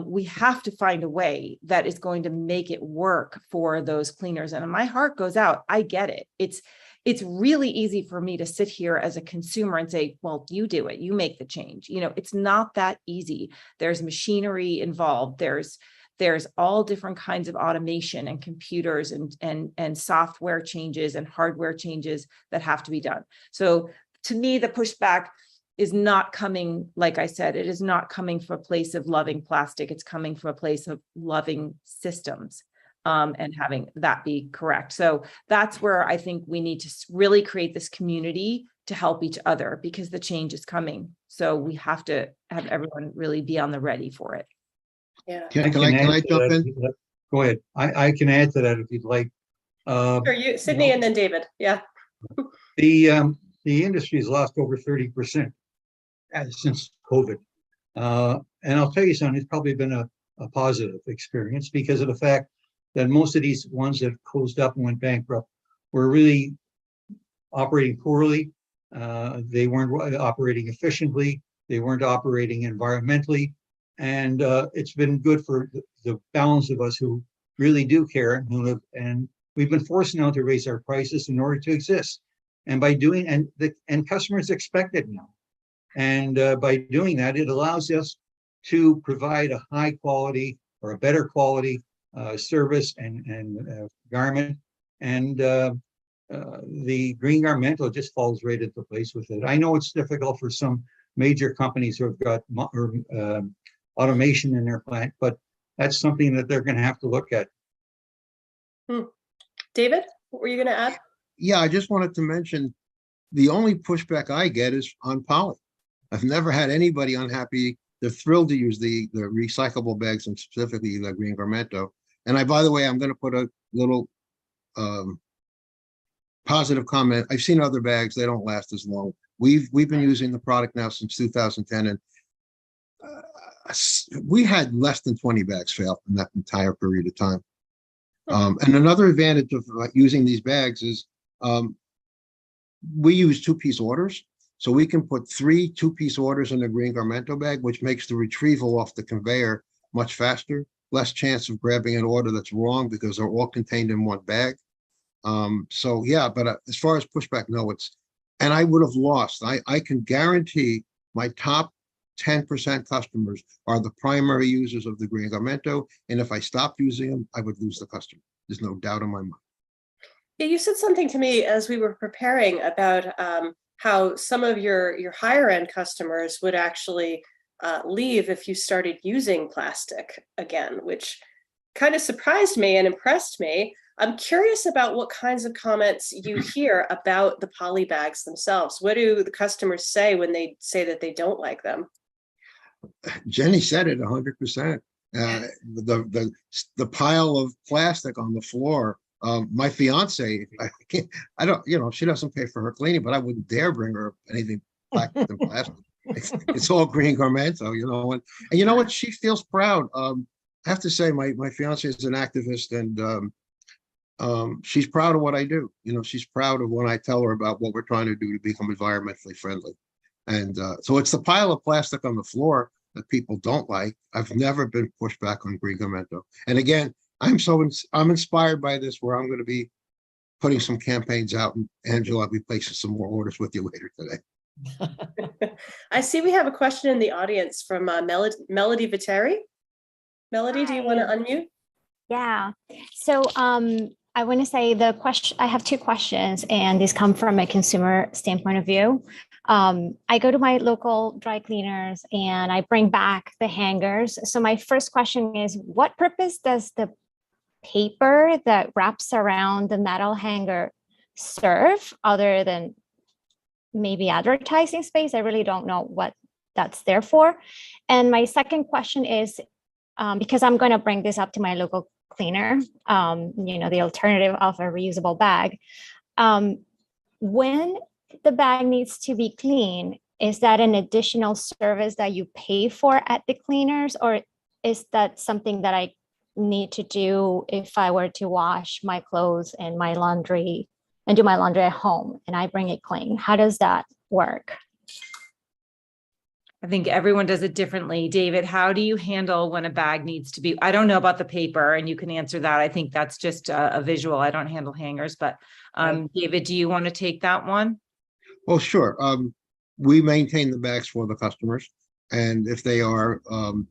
we have to find a way that is going to make it work for those cleaners. And my heart goes out. I get it. It's really easy for me to sit here as a consumer and say, well, you do it, you make the change. It's not that easy. There's machinery involved. There's all different kinds of automation and computers and software changes and hardware changes that have to be done. So to me, the pushback is not coming, like I said, it is not coming from a place of loving plastic. It's coming from a place of loving systems. And having that be correct. So that's where I think we need to really create this community to help each other, because the change is coming. So we have to have everyone really be on the ready for it. Yeah. Can I jump in? Go ahead. I can add to that if you'd like. Sure, you, Sydney, and then David. Yeah. The industry has lost over 30% since COVID. And I'll tell you something, it's probably been a positive experience, because of the fact that most of these ones that closed up and went bankrupt were really operating poorly. They weren't operating efficiently. They weren't operating environmentally. And it's been good for the balance of us who really do care, and we've been forced now to raise our prices in order to exist. And by doing, and customers expect it now. And by doing that, it allows us to provide a high quality or a better quality service and garment, and the green garmental just falls right into place with it. I know it's difficult for some major companies who have got automation in their plant, but that's something that they're going to have to look at. David, what were you going to add? Yeah, I just wanted to mention the only pushback I get is on poly. I've never had anybody unhappy. They're thrilled to use the recyclable bags, and specifically the green garmento. And by the way, I'm going to put a little positive comment. I've seen other bags; they don't last as long. We've been using the product now since 2010, and we had less than 20 bags fail in that entire period of time. And another advantage of using these bags is we use two-piece orders. So we can put 3 two-piece orders in a green garmento bag, which makes the retrieval off the conveyor much faster, less chance of grabbing an order that's wrong because they're all contained in one bag. So yeah, but as far as pushback, no, and I would have lost. I can guarantee my top 10% customers are the primary users of the green garmento. And if I stopped using them, I would lose the customer. There's no doubt in my mind. Yeah, you said something to me as we were preparing about how some of your higher end customers would actually leave if you started using plastic again, which kind of surprised me and impressed me. I'm curious about what kinds of comments you hear about the poly bags themselves. What do the customers say when they say that they don't like them? Jenny said it 100%. The pile of plastic on the floor. My fiance, I don't, she doesn't pay for her cleaning, but I wouldn't dare bring her anything black than plastic. It's all green garmento, and you know what? She feels proud. I have to say, my fiance is an activist, and she's proud of what I do. She's proud of when I tell her about what we're trying to do to become environmentally friendly. And so it's the pile of plastic on the floor that people don't like. I've never been pushed back on green garmento. And again, I'm inspired by this, where I'm going to be putting some campaigns out, and Angela, I'll be placing some more orders with you later today. I see we have a question in the audience from Melody Viteri. Melody, do you want to Hi. unmute? Yeah. So I want to say I have two questions, and these come from a consumer standpoint of view. I go to my local dry cleaners and I bring back the hangers. So my first question is, what purpose does the paper that wraps around the metal hanger serve other than maybe advertising space? I really don't know what that's there for. And my second question is, because I'm going to bring this up to my local cleaner, the alternative of a reusable bag. When the bag needs to be clean, is that an additional service that you pay for at the cleaners, or is that something that I need to do if I were to wash my clothes and my laundry and do my laundry at home and I bring it clean? How does that work? I think everyone does it differently. David, how do you handle when a bag needs to be, I don't know about the paper, and you can answer that. I think that's just a visual. I don't handle hangers, but David, do you want to take that one? Oh, sure. We maintain the bags for the customers. And if they are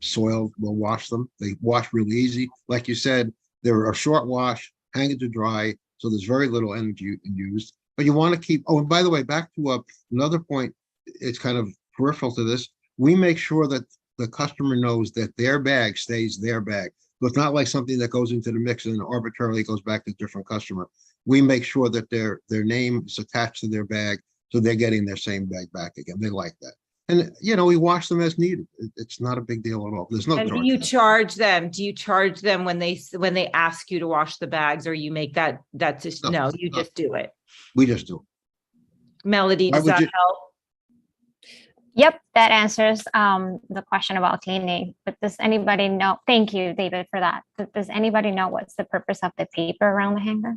soiled, we'll wash them. They wash really easy. Like you said, they're a short wash, hang it to dry. So there's very little energy used. But you want to keep, oh, and by the way, back to another point, it's kind of peripheral to this. We make sure that the customer knows that their bag stays their bag. So it's not like something that goes into the mix and arbitrarily goes back to a different customer. We make sure that their name is attached to their bag, so they're getting their same bag back again. They like that. And, we wash them as needed. It's not a big deal at all. There's no And charge. do you charge them? Do you charge them when they ask you to wash the bags, or you make that's just, no, you just do it? We just do it. Melody, Why does would that you- help? Yep, that answers the question about cleaning. But does anybody know? Thank you, David, for that. Does anybody know what's the purpose of the paper around the hanger?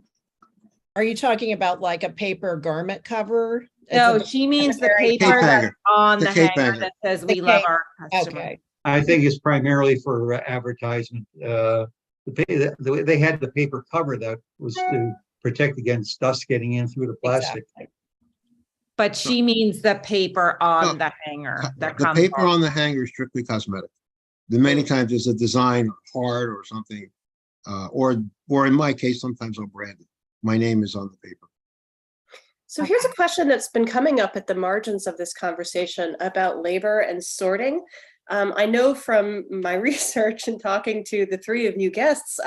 Are you talking about like a paper garment cover? No, It's a- she means the Cape paper that's hanger. on The the cape hanger hanger. that says, The "We love cape. our customer." Okay, I think it's primarily for advertisement. They had the paper cover that was to protect against dust getting in through the plastic. exactly. But she means the paper on the hanger that The comes paper off. on the hanger is strictly cosmetic. The many times there's a design heart or something, or in my case, sometimes I'll brand it. My name is on the paper. So here's a question that's been coming up at the margins of this conversation about labor and sorting. I know from my research and talking to the three of you guests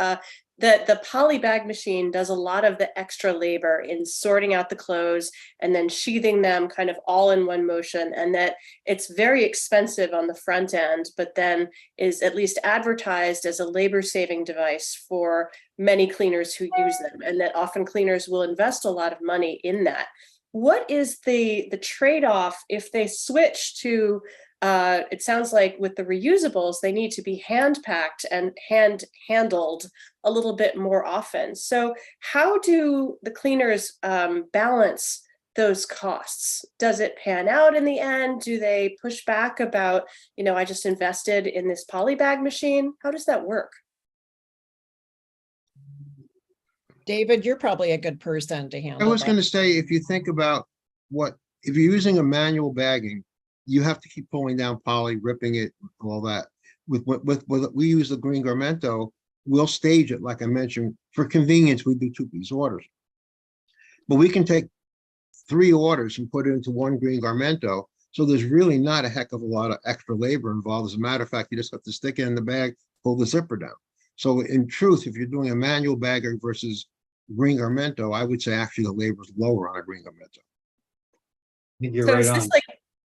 that the poly bag machine does a lot of the extra labor in sorting out the clothes and then sheathing them kind of all in one motion, and that it's very expensive on the front end, but then is at least advertised as a labor-saving device for many cleaners who use them, and that often cleaners will invest a lot of money in that. What is the trade-off if they switch to it sounds like with the reusables, they need to be hand packed and hand handled a little bit more often. So how do the cleaners balance those costs? Does it pan out in the end? Do they push back about, I just invested in this poly bag machine? How does that work? David, you're probably a good person to handle I was that. going to say, if you think about if you're using a manual bagging, you have to keep pulling down poly, ripping it, all that. With we use the green garmento, we'll stage it, like I mentioned. For convenience, we do two-piece orders. But we can take 3 orders and put it into one green garmento. So there's really not a heck of a lot of extra labor involved. As a matter of fact, you just have to stick it in the bag, pull the zipper down. So in truth, if you're doing a manual bagger versus green garmento, I would say actually the labor is lower on a green garmento. You're So right is on. this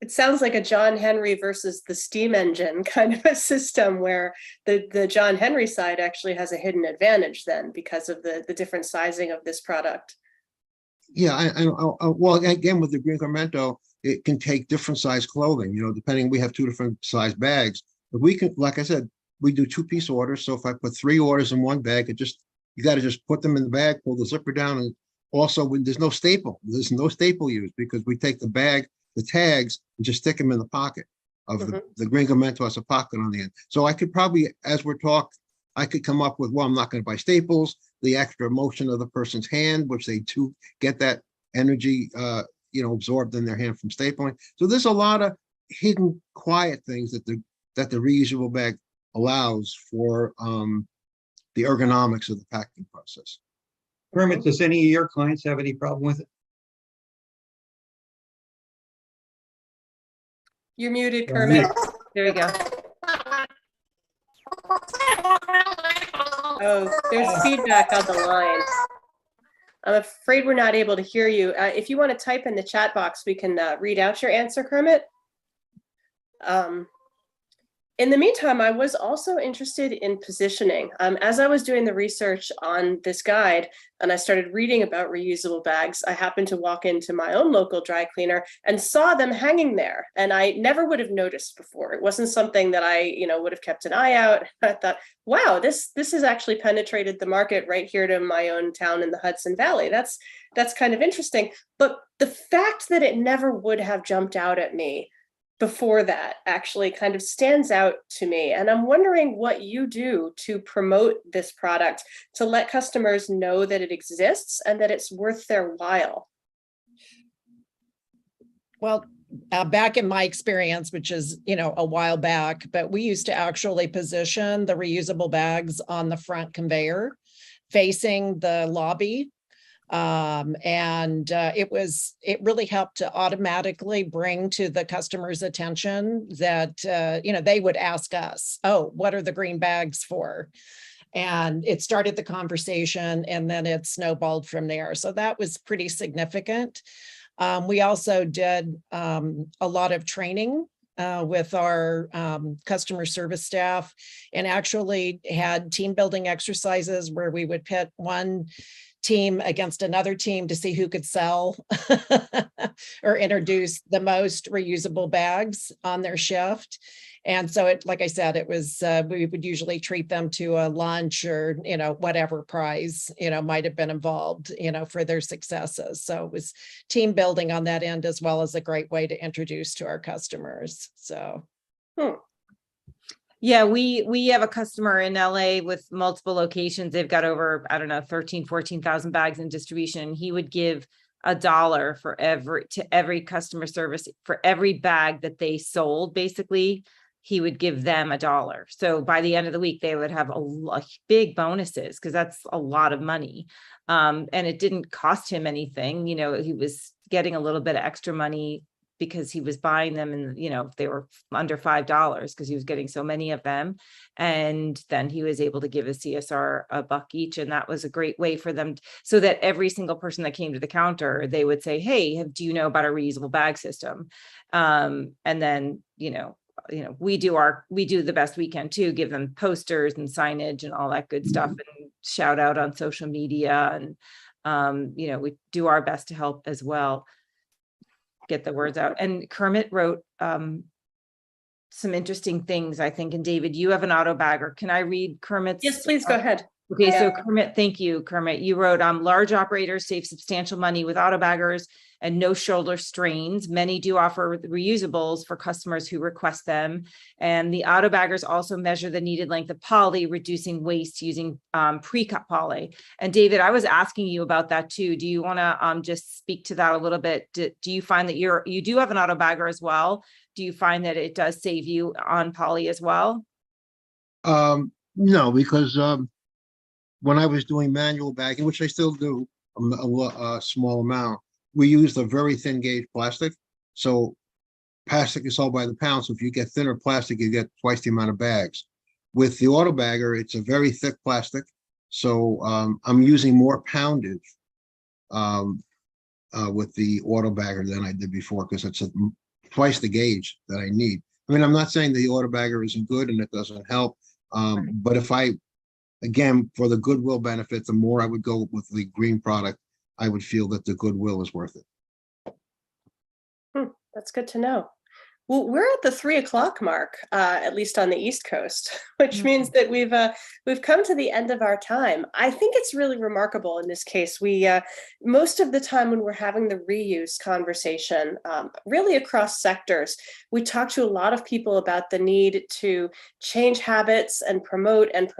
it sounds like a John Henry versus the steam engine kind of a system where the John Henry side actually has a hidden advantage then because of the different sizing of this product. Yeah, well, again, with the green garmento, it can take different size clothing, depending. We have 2 different size bags, but we can, like I said, we do 2-piece orders. So if I put 3 orders in one bag, you got to just put them in the bag, pull the zipper down, and also there's no staple used because we take the bag, the tags, and just stick them in the pocket of the green garmento has a pocket on the end. So I could probably, as we're talking, I could come up with, well, I'm not going to buy staples. the extra motion of the person's hand, which they do get that energy, absorbed in their hand from stapling. So there's a lot of hidden, quiet things that the reusable bag allows for the ergonomics of the packing process. Kermit, does any of your clients have any problem with it? You're muted, Kermit. There we go. Oh, there's feedback on the line. I'm afraid we're not able to hear you. If you want to type in the chat box, we can read out your answer, Kermit. In the meantime, I was also interested in positioning. As I was doing the research on this guide and I started reading about reusable bags, I happened to walk into my own local dry cleaner and saw them hanging there. And I never would have noticed before. It wasn't something that I, would have kept an eye out. I thought, wow, this has actually penetrated the market right here to my own town in the Hudson Valley. That's kind of interesting. But the fact that it never would have jumped out at me before that actually kind of stands out to me. And I'm wondering what you do to promote this product, to let customers know that it exists and that it's worth their while. Well, back in my experience, which is, a while back, but we used to actually position the reusable bags on the front conveyor facing the lobby. It really helped to automatically bring to the customer's attention that, they would ask us, oh, what are the green bags for? And it started the conversation and then it snowballed from there. So that was pretty significant. We also did a lot of training with our customer service staff and actually had team building exercises where we would pit one team against another team to see who could sell or introduce the most reusable bags on their shift. And so like I said, it was, we would usually treat them to a lunch or, whatever prize, might have been involved, for their successes. So it was team building on that end, as well as a great way to introduce to our customers. So. Yeah, we have a customer in LA with multiple locations. They've got over, 14,000 bags in distribution. He would give $1 for every customer service for every bag that they sold. Basically, he would give them $1. So by the end of the week, they would have a big bonuses because that's a lot of money. And it didn't cost him anything. He was getting a little bit of extra money because he was buying them and, they were under $5 because he was getting so many of them. And then he was able to give a CSR $1 each. And that was a great way for them so that every single person that came to the counter, they would say, hey, do you know about a reusable bag system? And then, we do the best we can too, give them posters and signage and all that good stuff and shout out on social media. And, we do our best to help as well. Get the words out. And Kermit wrote some interesting things, I think. And David, you have an auto bagger. Can I read Kermit's? Yes, please go ahead. Okay, so Kermit, thank you, Kermit. You wrote, large operators save substantial money with auto baggers and no shoulder strains. Many do offer reusables for customers who request them. And the auto baggers also measure the needed length of poly, reducing waste using pre-cut poly. And David, I was asking you about that too. Do you want to just speak to that a little bit? Do you find that you do have an auto bagger as well? Do you find that it does save you on poly as well? No, because when I was doing manual bagging, which I still do a small amount, we used a very thin gauge plastic. So plastic is sold by the pound. So if you get thinner plastic, you get twice the amount of bags. With the auto bagger, it's a very thick plastic. So I'm using more poundage with the auto bagger than I did before because it's twice the gauge that I need. I mean, I'm not saying the auto bagger isn't good and it doesn't help. But if again, for the goodwill benefit, the more I would go with the green product, I would feel that the goodwill is worth it. That's good to know. Well, we're at the 3 o'clock mark, at least on the East Coast, which means that we've come to the end of our time. I think it's really remarkable in this case. We most of the time when we're having the reuse conversation, really across sectors, we talk to a lot of people about the need to change habits and promote and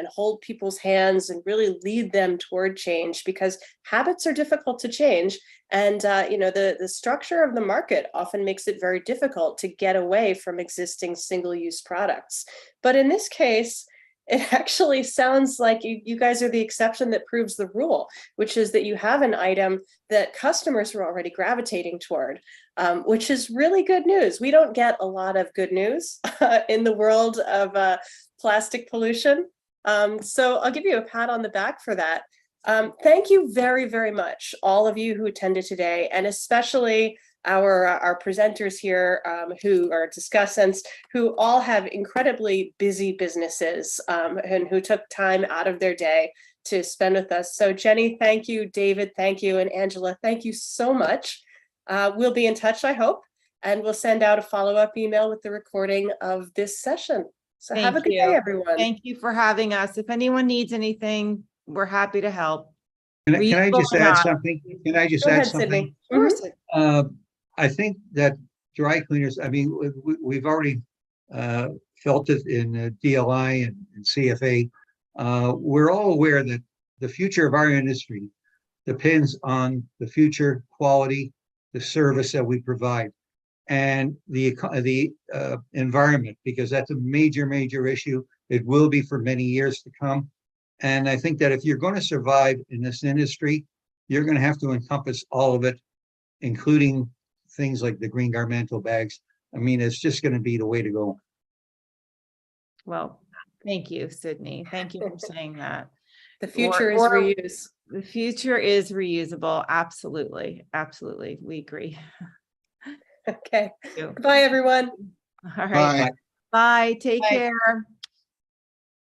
hold people's hands and really lead them toward change, because habits are difficult to change. And the structure of the market often makes it very difficult to get away from existing single-use products. But in this case, it actually sounds like you guys are the exception that proves the rule, which is that you have an item that customers are already gravitating toward, which is really good news. We don't get a lot of good news in the world of plastic pollution. So I'll give you a pat on the back for that. Thank you very, very much, all of you who attended today, and especially our presenters here, who are discussants, who all have incredibly busy businesses, and who took time out of their day to spend with us. So Jenny, thank you. David, thank you. And Angela, thank you so much. We'll be in touch, I hope, and we'll send out a follow-up email with the recording of this session. So have a good day, everyone. Thank you for having us. If anyone needs anything, we're happy to help. Can I just Reusable or add not. something? Can I just Go add ahead, something? Sydney. I think that dry cleaners, I mean, we've already felt it in DLI and CFA. We're all aware that the future of our industry depends on the future quality, the service that we provide, and the environment, because that's a major issue. It will be for many years to come. And I think that if you're going to survive in this industry, you're going to have to encompass all of it, including things like the green garmental bags. I mean, it's just going to be the way to go. Well, thank you, Sydney. Thank you for saying that. The future is reuse. The future is reusable. Absolutely. Absolutely. We agree. Okay. Thank you. Goodbye, everyone. All right. Bye. Bye. Take Bye. care.